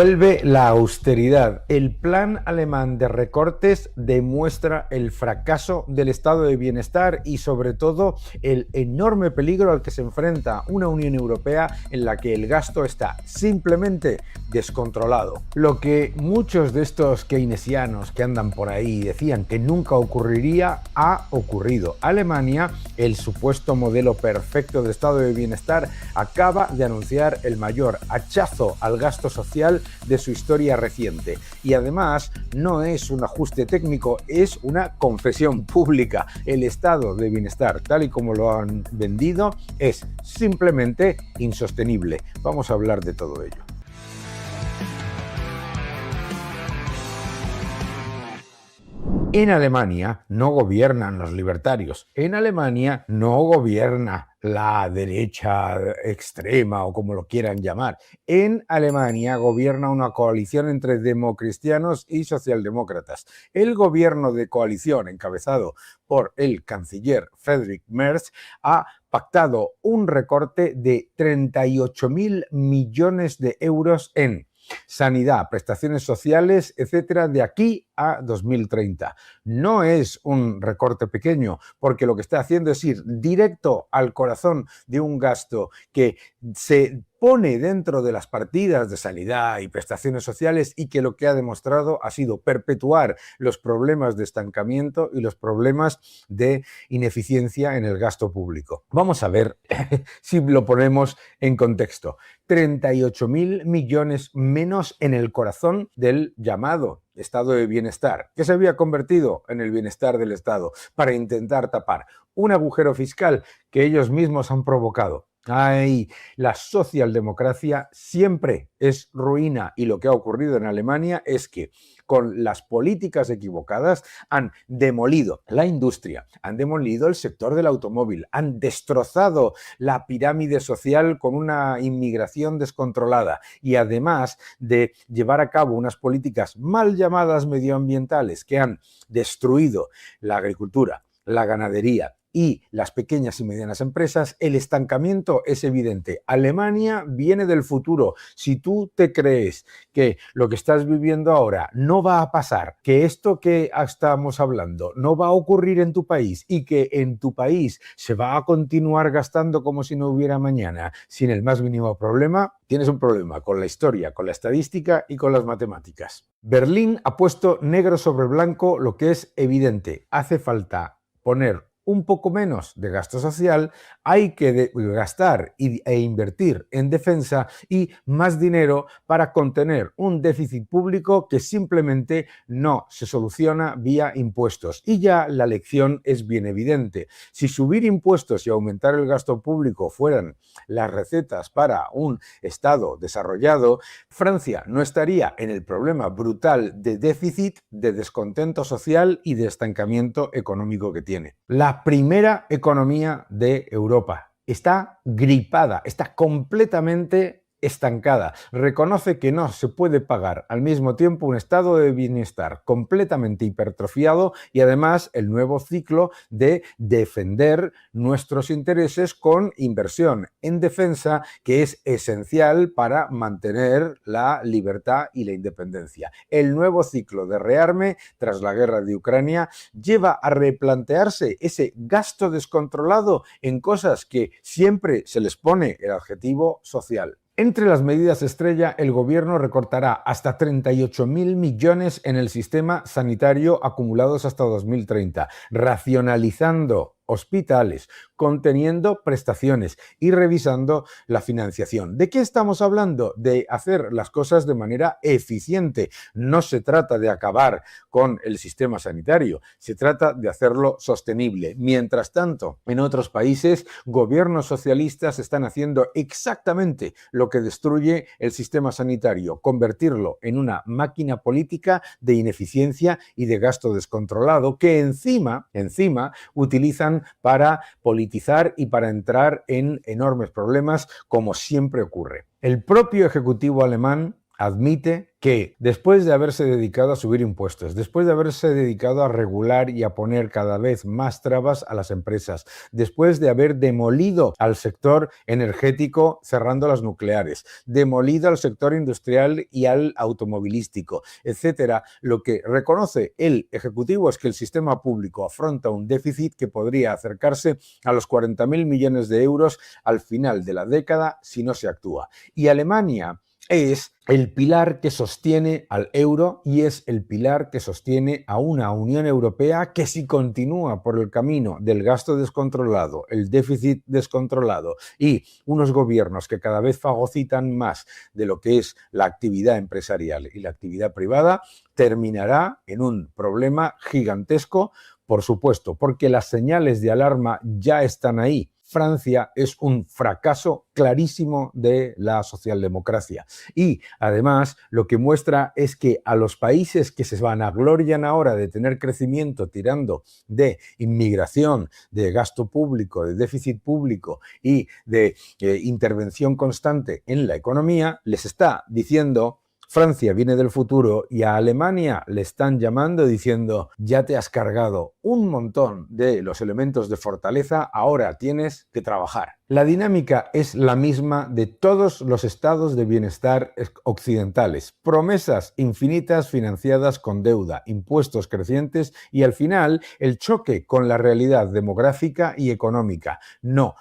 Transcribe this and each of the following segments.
Vuelve la austeridad. El plan alemán de recortes demuestra el fracaso del estado de bienestar y sobre todo el enorme peligro al que se enfrenta una Unión Europea en la que el gasto está simplemente descontrolado. Lo que muchos de estos keynesianos que andan por ahí decían que nunca ocurriría, ha ocurrido. Alemania, el supuesto modelo perfecto de estado de bienestar, acaba de anunciar el mayor hachazo al gasto social de su historia reciente. Y además no es un ajuste técnico, es una confesión pública. El estado de bienestar, tal y como lo han vendido, es simplemente insostenible. Vamos a hablar de todo ello. En Alemania no gobiernan los libertarios. En Alemania no gobierna la derecha extrema o como lo quieran llamar. En Alemania gobierna una coalición entre democristianos y socialdemócratas. El gobierno de coalición encabezado por el canciller Friedrich Merz ha pactado un recorte de 38.000 millones de euros en sanidad, prestaciones sociales, etcétera, de aquí a 2030. No es un recorte pequeño, porque lo que está haciendo es ir directo al corazón de un gasto que se pone dentro de las partidas de sanidad y prestaciones sociales y que lo que ha demostrado ha sido perpetuar los problemas de estancamiento y los problemas de ineficiencia en el gasto público. Vamos a ver si lo ponemos en contexto. 38.000 millones menos en el corazón del llamado estado de bienestar, que se había convertido en el bienestar del Estado para intentar tapar un agujero fiscal que ellos mismos han provocado. Ay, la socialdemocracia siempre es ruina y lo que ha ocurrido en Alemania es que con las políticas equivocadas han demolido la industria, han demolido el sector del automóvil, han destrozado la pirámide social con una inmigración descontrolada y además de llevar a cabo unas políticas mal llamadas medioambientales que han destruido la agricultura, la ganadería y las pequeñas y medianas empresas, el estancamiento es evidente. Alemania viene del futuro. Si tú te crees que lo que estás viviendo ahora no va a pasar, que esto que estamos hablando no va a ocurrir en tu país y que en tu país se va a continuar gastando como si no hubiera mañana, sin el más mínimo problema, tienes un problema con la historia, con la estadística y con las matemáticas. Berlín ha puesto negro sobre blanco lo que es evidente. Hace falta poner un poco menos de gasto social, hay que gastar e invertir en defensa y más dinero para contener un déficit público que simplemente no se soluciona vía impuestos. Y ya la lección es bien evidente. Si subir impuestos y aumentar el gasto público fueran las recetas para un Estado desarrollado, Francia no estaría en el problema brutal de déficit, de descontento social y de estancamiento económico que tiene. La primera economía de Europa está gripada, está completamente estancada. Reconoce que no se puede pagar al mismo tiempo un estado de bienestar completamente hipertrofiado y además el nuevo ciclo de defender nuestros intereses con inversión en defensa, que es esencial para mantener la libertad y la independencia. El nuevo ciclo de rearme tras la guerra de Ucrania lleva a replantearse ese gasto descontrolado en cosas que siempre se les pone el adjetivo social. Entre las medidas estrella, el gobierno recortará hasta 38.000 millones en el sistema sanitario acumulados hasta 2030, racionalizando hospitales, conteniendo prestaciones y revisando la financiación. ¿De qué estamos hablando? De hacer las cosas de manera eficiente. No se trata de acabar con el sistema sanitario, se trata de hacerlo sostenible. Mientras tanto, en otros países, gobiernos socialistas están haciendo exactamente lo que destruye el sistema sanitario, convertirlo en una máquina política de ineficiencia y de gasto descontrolado que encima utilizan para politizar y para entrar en enormes problemas, como siempre ocurre. El propio Ejecutivo alemán admite que después de haberse dedicado a subir impuestos, después de haberse dedicado a regular y a poner cada vez más trabas a las empresas, después de haber demolido al sector energético cerrando las nucleares, demolido al sector industrial y al automovilístico, etcétera, lo que reconoce el Ejecutivo es que el sistema público afronta un déficit que podría acercarse a los 40.000 millones de euros al final de la década si no se actúa. Y Alemania es el pilar que sostiene al euro y es el pilar que sostiene a una Unión Europea que, si continúa por el camino del gasto descontrolado, el déficit descontrolado y unos gobiernos que cada vez fagocitan más de lo que es la actividad empresarial y la actividad privada, terminará en un problema gigantesco, por supuesto, porque las señales de alarma ya están ahí. Francia es un fracaso clarísimo de la socialdemocracia. Y además lo que muestra es que a los países que se vanaglorian ahora de tener crecimiento tirando de inmigración, de gasto público, de déficit público y de intervención constante en la economía, les está diciendo: Francia viene del futuro, y a Alemania le están llamando diciendo: ya te has cargado un montón de los elementos de fortaleza, ahora tienes que trabajar. La dinámica es la misma de todos los estados de bienestar occidentales. Promesas infinitas financiadas con deuda, impuestos crecientes y al final el choque con la realidad demográfica y económica. No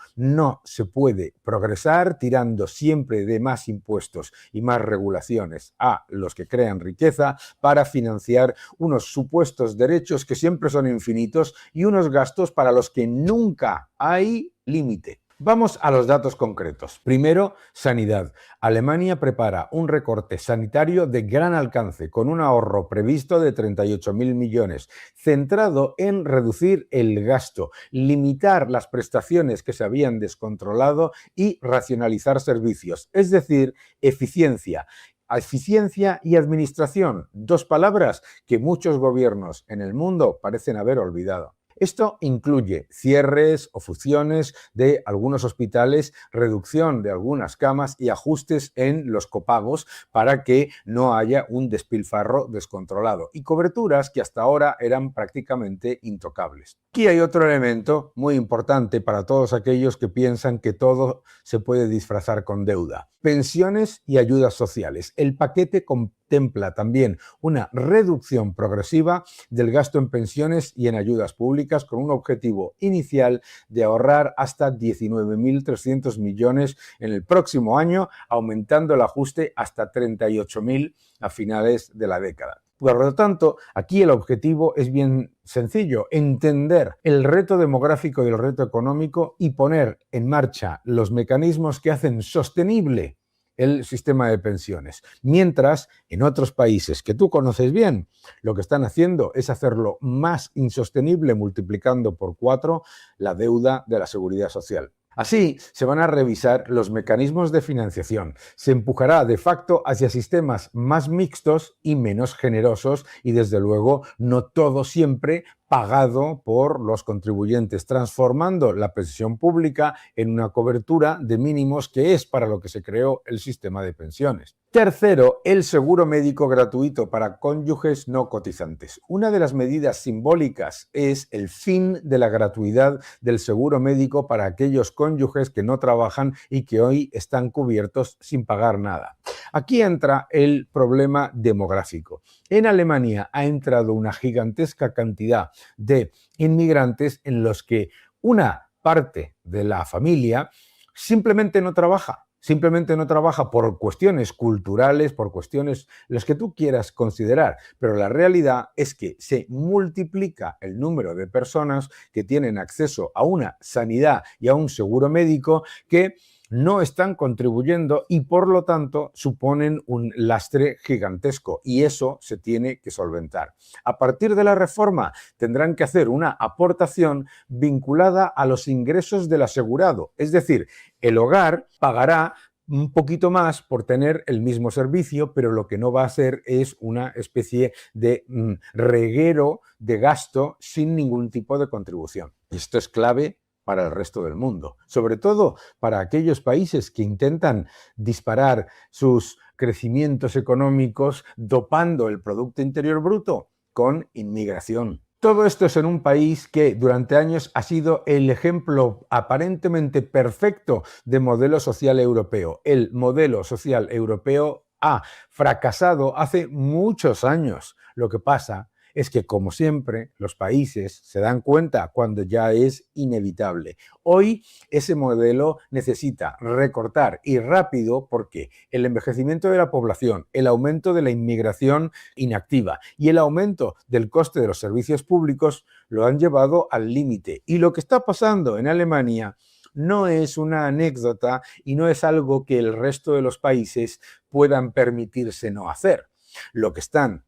se puede progresar tirando siempre de más impuestos y más regulaciones a los que crean riqueza para financiar unos supuestos derechos que siempre son infinitos y unos gastos para los que nunca hay límite. Vamos a los datos concretos. Primero, sanidad. Alemania prepara un recorte sanitario de gran alcance, con un ahorro previsto de 38.000 millones, centrado en reducir el gasto, limitar las prestaciones que se habían descontrolado y racionalizar servicios, es decir, eficiencia. Eficiencia y administración, dos palabras que muchos gobiernos en el mundo parecen haber olvidado. Esto incluye cierres o fusiones de algunos hospitales, reducción de algunas camas y ajustes en los copagos para que no haya un despilfarro descontrolado, y coberturas que hasta ahora eran prácticamente intocables. Aquí hay otro elemento muy importante para todos aquellos que piensan que todo se puede disfrazar con deuda: pensiones y ayudas sociales. El paquete contempla también una reducción progresiva del gasto en pensiones y en ayudas públicas, con un objetivo inicial de ahorrar hasta 19.300 millones en el próximo año, aumentando el ajuste hasta 38.000 a finales de la década. Por lo tanto, aquí el objetivo es bien sencillo: entender el reto demográfico y el reto económico y poner en marcha los mecanismos que hacen sostenible el sistema de pensiones. Mientras, en otros países que tú conoces bien, lo que están haciendo es hacerlo más insostenible, multiplicando por 4 la deuda de la seguridad social. Así, se van a revisar los mecanismos de financiación. Se empujará de facto hacia sistemas más mixtos y menos generosos y, desde luego, no todo siempre pagado por los contribuyentes, transformando la pensión pública en una cobertura de mínimos, que es para lo que se creó el sistema de pensiones. Tercero, el seguro médico gratuito para cónyuges no cotizantes. Una de las medidas simbólicas es el fin de la gratuidad del seguro médico para aquellos cónyuges que no trabajan y que hoy están cubiertos sin pagar nada. Aquí entra el problema demográfico. En Alemania ha entrado una gigantesca cantidad de inmigrantes en los que una parte de la familia simplemente no trabaja. Simplemente no trabaja por cuestiones culturales, por cuestiones las que tú quieras considerar, pero la realidad es que se multiplica el número de personas que tienen acceso a una sanidad y a un seguro médico que no están contribuyendo y, por lo tanto, suponen un lastre gigantesco, y eso se tiene que solventar. A partir de la reforma tendrán que hacer una aportación vinculada a los ingresos del asegurado, es decir, el hogar pagará un poquito más por tener el mismo servicio, pero lo que no va a hacer es una especie de reguero de gasto sin ningún tipo de contribución. Esto es clave para el resto del mundo, sobre todo para aquellos países que intentan disparar sus crecimientos económicos dopando el Producto Interior Bruto con inmigración. Todo esto es en un país que durante años ha sido el ejemplo aparentemente perfecto de modelo social europeo. El modelo social europeo ha fracasado hace muchos años. Lo que pasa es que, como siempre, los países se dan cuenta cuando ya es inevitable. Hoy ese modelo necesita recortar y rápido porque el envejecimiento de la población, el aumento de la inmigración inactiva y el aumento del coste de los servicios públicos lo han llevado al límite. Y lo que está pasando en Alemania no es una anécdota y no es algo que el resto de los países puedan permitirse no hacer. Lo que están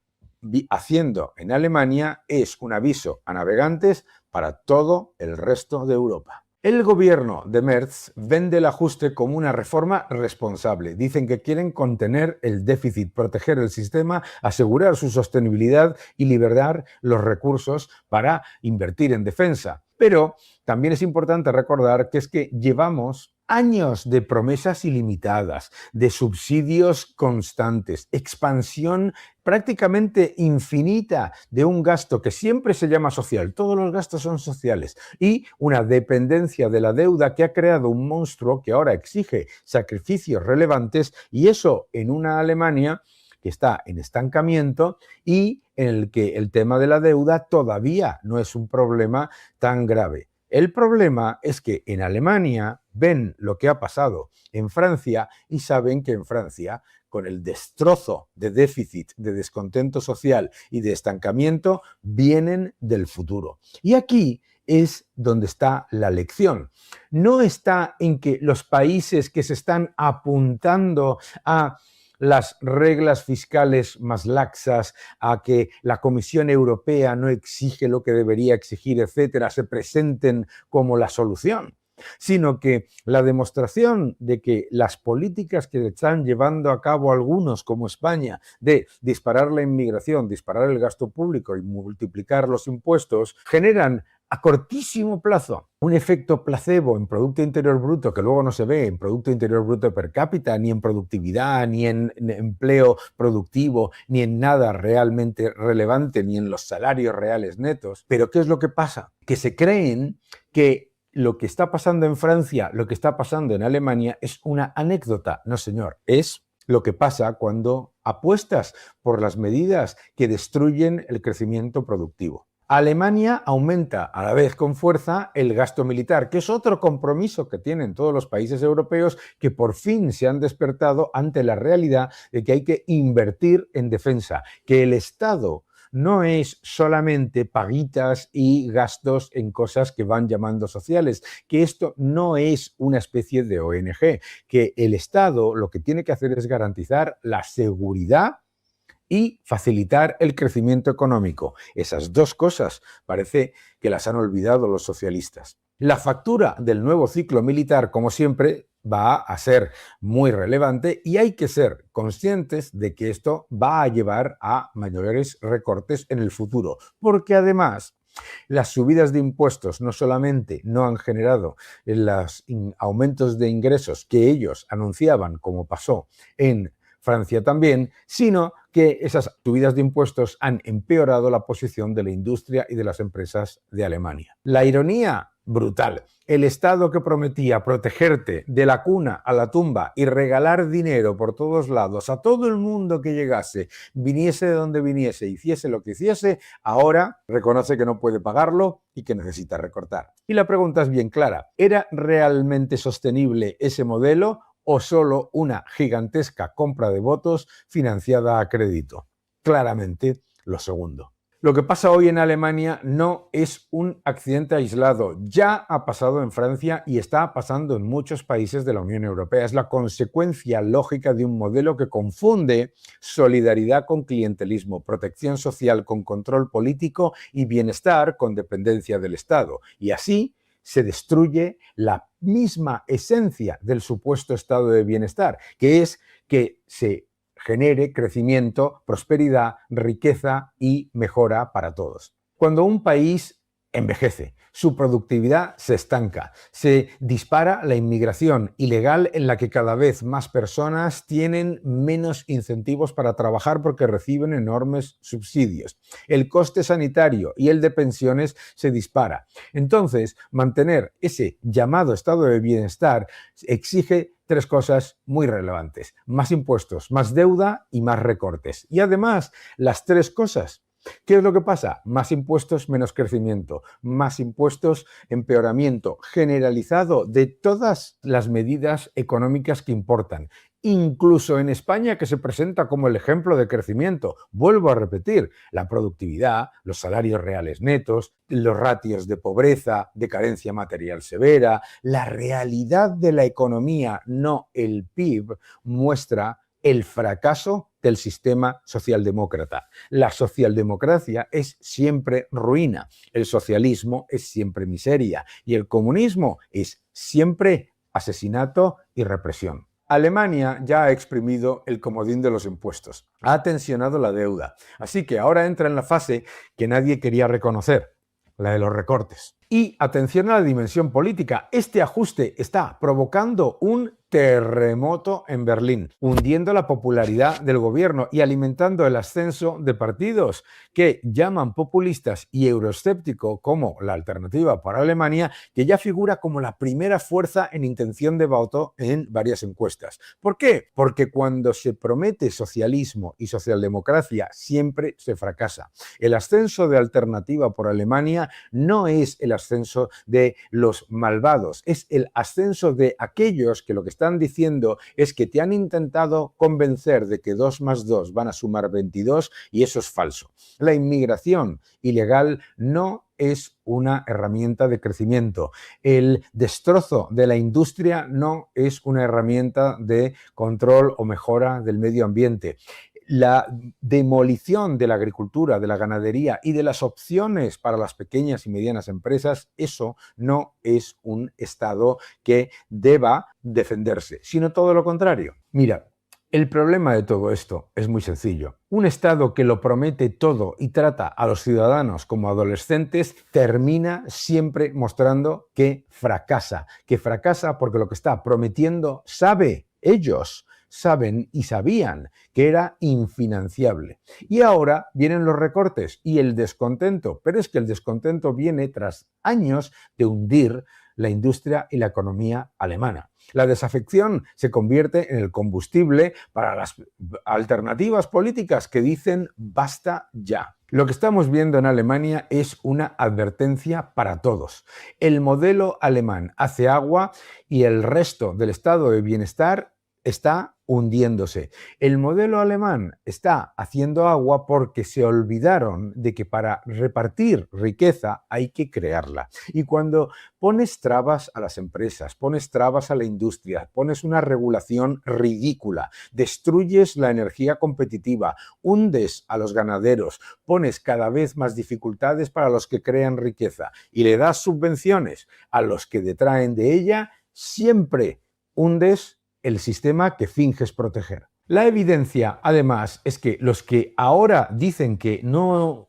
haciendo en Alemania es un aviso a navegantes para todo el resto de Europa. El gobierno de Merz vende el ajuste como una reforma responsable. Dicen que quieren contener el déficit, proteger el sistema, asegurar su sostenibilidad y liberar los recursos para invertir en defensa. Pero también es importante recordar que es que llevamos años de promesas ilimitadas, de subsidios constantes, expansión prácticamente infinita de un gasto que siempre se llama social, todos los gastos son sociales, y una dependencia de la deuda que ha creado un monstruo que ahora exige sacrificios relevantes, y eso en una Alemania que está en estancamiento y en el que el tema de la deuda todavía no es un problema tan grave. El problema es que en Alemania ven lo que ha pasado en Francia y saben que en Francia, con el destrozo de déficit, de descontento social y de estancamiento, vienen del futuro. Y aquí es donde está la lección. No está en que los países que se están apuntando a las reglas fiscales más laxas, a que la Comisión Europea no exige lo que debería exigir, etcétera, se presenten como la solución, sino que la demostración de que las políticas que están llevando a cabo algunos, como España, de disparar la inmigración, disparar el gasto público y multiplicar los impuestos, generan a cortísimo plazo un efecto placebo en Producto Interior Bruto que luego no se ve en Producto Interior Bruto per cápita, ni en productividad, ni en empleo productivo, ni en nada realmente relevante, ni en los salarios reales netos. Pero ¿qué es lo que pasa? Que se creen que lo que está pasando en Francia, lo que está pasando en Alemania es una anécdota. No, señor, es lo que pasa cuando apuestas por las medidas que destruyen el crecimiento productivo. Alemania aumenta a la vez con fuerza el gasto militar, que es otro compromiso que tienen todos los países europeos que por fin se han despertado ante la realidad de que hay que invertir en defensa, que el Estado no es solamente paguitas y gastos en cosas que van llamando sociales, que esto no es una especie de ONG, que el Estado lo que tiene que hacer es garantizar la seguridad y facilitar el crecimiento económico. Esas dos cosas parece que las han olvidado los socialistas. La factura del nuevo ciclo militar, como siempre, va a ser muy relevante y hay que ser conscientes de que esto va a llevar a mayores recortes en el futuro, porque además las subidas de impuestos no solamente no han generado los aumentos de ingresos que ellos anunciaban, como pasó en Francia también, sino que esas subidas de impuestos han empeorado la posición de la industria y de las empresas de Alemania. La ironía brutal. El Estado que prometía protegerte de la cuna a la tumba y regalar dinero por todos lados a todo el mundo que llegase, viniese de donde viniese, hiciese lo que hiciese, ahora reconoce que no puede pagarlo y que necesita recortar. Y la pregunta es bien clara. ¿Era realmente sostenible ese modelo o solo una gigantesca compra de votos financiada a crédito? Claramente lo segundo. Lo que pasa hoy en Alemania no es un accidente aislado, ya ha pasado en Francia y está pasando en muchos países de la Unión Europea. Es la consecuencia lógica de un modelo que confunde solidaridad con clientelismo, protección social con control político y bienestar con dependencia del Estado. Y así se destruye la misma esencia del supuesto estado de bienestar, que es que se genere crecimiento, prosperidad, riqueza y mejora para todos. Cuando un país envejece, su productividad se estanca, se dispara la inmigración ilegal en la que cada vez más personas tienen menos incentivos para trabajar porque reciben enormes subsidios. El coste sanitario y el de pensiones se dispara. Entonces, mantener ese llamado estado de bienestar exige tres cosas muy relevantes: más impuestos, más deuda y más recortes. Y además, las tres cosas. ¿Qué es lo que pasa? Más impuestos, menos crecimiento. Más impuestos, empeoramiento generalizado de todas las medidas económicas que importan. Incluso en España, que se presenta como el ejemplo de crecimiento. Vuelvo a repetir, la productividad, los salarios reales netos, los ratios de pobreza, de carencia material severa, la realidad de la economía, no el PIB, muestra el fracaso del sistema socialdemócrata. La socialdemocracia es siempre ruina, el socialismo es siempre miseria y el comunismo es siempre asesinato y represión. Alemania ya ha exprimido el comodín de los impuestos, ha tensionado la deuda, así que ahora entra en la fase que nadie quería reconocer, la de los recortes. Y atención a la dimensión política, este ajuste está provocando un terremoto en Berlín, hundiendo la popularidad del gobierno y alimentando el ascenso de partidos que llaman populistas y euroescéptico, como la Alternativa para Alemania, que ya figura como la primera fuerza en intención de voto en varias encuestas. ¿Por qué? Porque cuando se promete socialismo y socialdemocracia siempre se fracasa. El ascenso de Alternativa por Alemania no es el ascenso de los malvados, es el ascenso de aquellos que lo que están diciendo es que te han intentado convencer de que 2 más 2 van a sumar 22 y eso es falso. La inmigración ilegal no es una herramienta de crecimiento. El destrozo de la industria no es una herramienta de control o mejora del medio ambiente. La demolición de la agricultura, de la ganadería y de las opciones para las pequeñas y medianas empresas, eso no es un Estado que deba defenderse, sino todo lo contrario. Mira, el problema de todo esto es muy sencillo. Un Estado que lo promete todo y trata a los ciudadanos como adolescentes termina siempre mostrando que fracasa porque lo que está prometiendo ellos saben y sabían que era infinanciable. Y ahora vienen los recortes y el descontento, pero es que el descontento viene tras años de hundir la industria y la economía alemana. La desafección se convierte en el combustible para las alternativas políticas que dicen basta ya. Lo que estamos viendo en Alemania es una advertencia para todos. El modelo alemán hace agua y el resto del estado de bienestar está hundiéndose. El modelo alemán está haciendo agua porque se olvidaron de que para repartir riqueza hay que crearla. Y cuando pones trabas a las empresas, pones trabas a la industria, pones una regulación ridícula, destruyes la energía competitiva, hundes a los ganaderos, pones cada vez más dificultades para los que crean riqueza y le das subvenciones a los que detraen de ella, siempre hundes el sistema que finges proteger. La evidencia, además, es que los que ahora dicen que no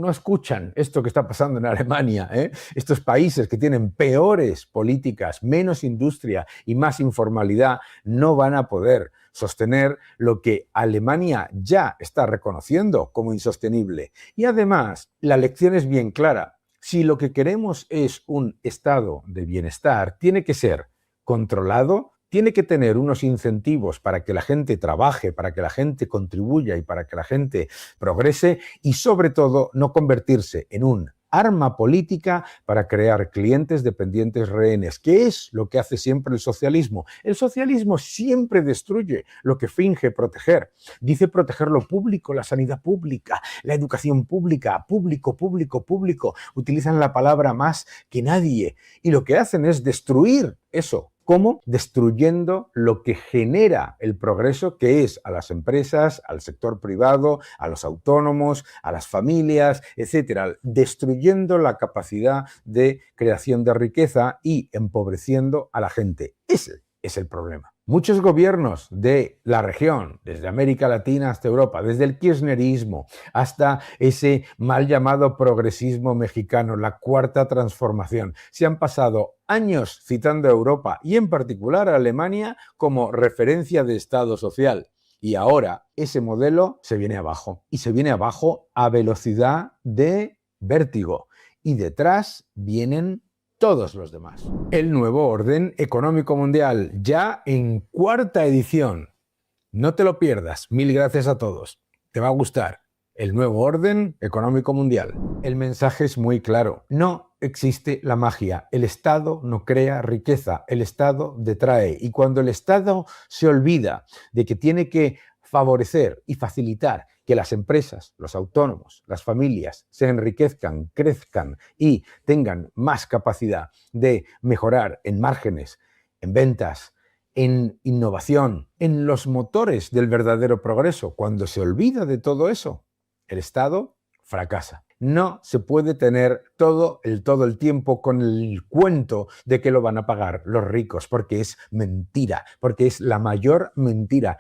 escuchan esto que está pasando en Alemania, estos países que tienen peores políticas, menos industria y más informalidad, no van a poder sostener lo que Alemania ya está reconociendo como insostenible. Y además, la lección es bien clara. Si lo que queremos es un estado de bienestar, tiene que ser controlado, tiene que tener unos incentivos para que la gente trabaje, para que la gente contribuya y para que la gente progrese y sobre todo no convertirse en un arma política para crear clientes dependientes rehenes, que es lo que hace siempre el socialismo. El socialismo siempre destruye lo que finge proteger. Dice proteger lo público, la sanidad pública, la educación pública, público, público, público. Utilizan la palabra más que nadie y lo que hacen es destruir eso. ¿Cómo? Destruyendo lo que genera el progreso, que es a las empresas, al sector privado, a los autónomos, a las familias, etcétera. Destruyendo la capacidad de creación de riqueza y empobreciendo a la gente. Ese es el problema. Muchos gobiernos de la región, desde América Latina hasta Europa, desde el kirchnerismo hasta ese mal llamado progresismo mexicano, la cuarta transformación, se han pasado años citando a Europa y en particular a Alemania como referencia de Estado social. Y ahora ese modelo se viene abajo y se viene abajo a velocidad de vértigo. Y detrás vienen todos los demás. El nuevo orden económico mundial, ya en cuarta edición. No te lo pierdas. Mil gracias a todos. Te va a gustar. El nuevo orden económico mundial. El mensaje es muy claro. No existe la magia. El Estado no crea riqueza. El Estado detrae. Y cuando el Estado se olvida de que tiene que favorecer y facilitar que las empresas, los autónomos, las familias se enriquezcan, crezcan y tengan más capacidad de mejorar en márgenes, en ventas, en innovación, en los motores del verdadero progreso. Cuando se olvida de todo eso, el Estado fracasa. No se puede tener todo el tiempo con el cuento de que lo van a pagar los ricos, porque es mentira, porque es la mayor mentira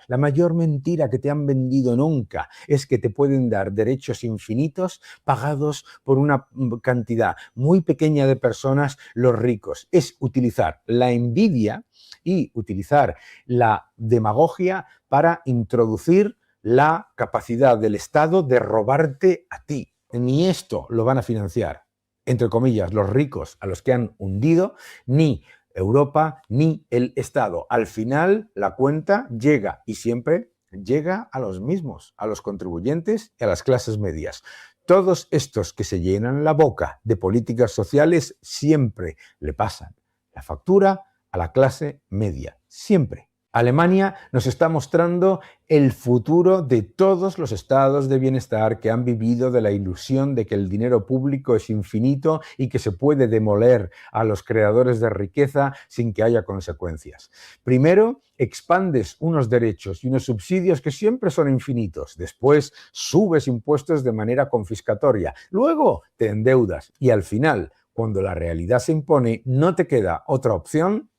que te han vendido nunca, es que te pueden dar derechos infinitos pagados por una cantidad muy pequeña de personas, los ricos. Es utilizar la envidia y utilizar la demagogia para introducir la capacidad del Estado de robarte a ti. Ni esto lo van a financiar, entre comillas, los ricos a los que han hundido, ni Europa, ni el Estado. Al final, la cuenta llega y siempre llega a los mismos, a los contribuyentes y a las clases medias. Todos estos que se llenan la boca de políticas sociales siempre le pasan la factura a la clase media, siempre. Alemania nos está mostrando el futuro de todos los estados de bienestar que han vivido de la ilusión de que el dinero público es infinito y que se puede demoler a los creadores de riqueza sin que haya consecuencias. Primero, expandes unos derechos y unos subsidios que siempre son infinitos. Después, subes impuestos de manera confiscatoria. Luego, te endeudas. Y al final, cuando la realidad se impone, no te queda otra opción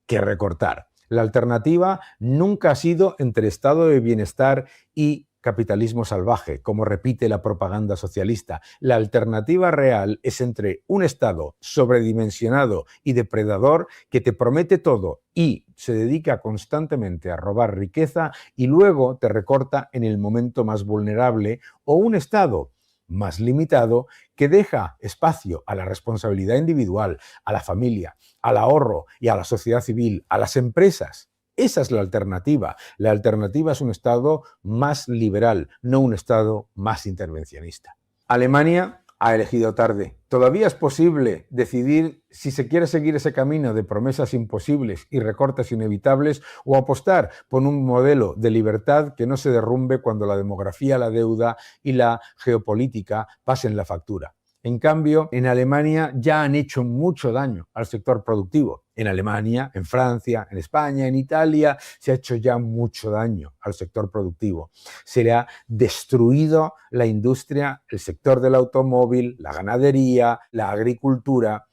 que recortar. La alternativa nunca ha sido entre estado de bienestar y capitalismo salvaje, como repite la propaganda socialista. La alternativa real es entre un Estado sobredimensionado y depredador que te promete todo y se dedica constantemente a robar riqueza y luego te recorta en el momento más vulnerable, o un Estado más limitado que deja espacio a la responsabilidad individual, a la familia, al ahorro y a la sociedad civil, a las empresas. Esa es la alternativa. La alternativa es un Estado más liberal, no un Estado más intervencionista. Alemania ha elegido tarde. Todavía es posible decidir si se quiere seguir ese camino de promesas imposibles y recortes inevitables o apostar por un modelo de libertad que no se derrumbe cuando la demografía, la deuda y la geopolítica pasen la factura. En cambio, en Alemania ya han hecho mucho daño al sector productivo. En Alemania, en Francia, en España, en Italia, se ha hecho ya mucho daño al sector productivo. Se le ha destruido la industria, el sector del automóvil, la ganadería, la agricultura.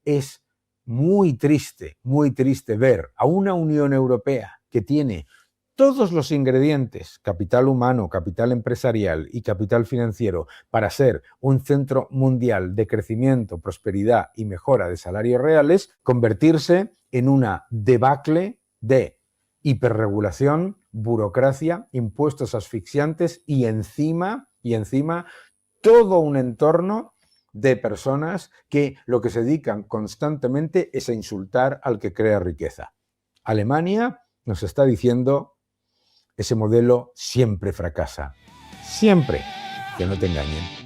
Es muy triste ver a una Unión Europea que tiene todos los ingredientes, capital humano, capital empresarial y capital financiero, para ser un centro mundial de crecimiento, prosperidad y mejora de salarios reales, convertirse en una debacle de hiperregulación, burocracia, impuestos asfixiantes y encima todo un entorno de personas que lo que se dedican constantemente es a insultar al que crea riqueza. Alemania nos está diciendo: ese modelo siempre fracasa. Siempre. Que no te engañen.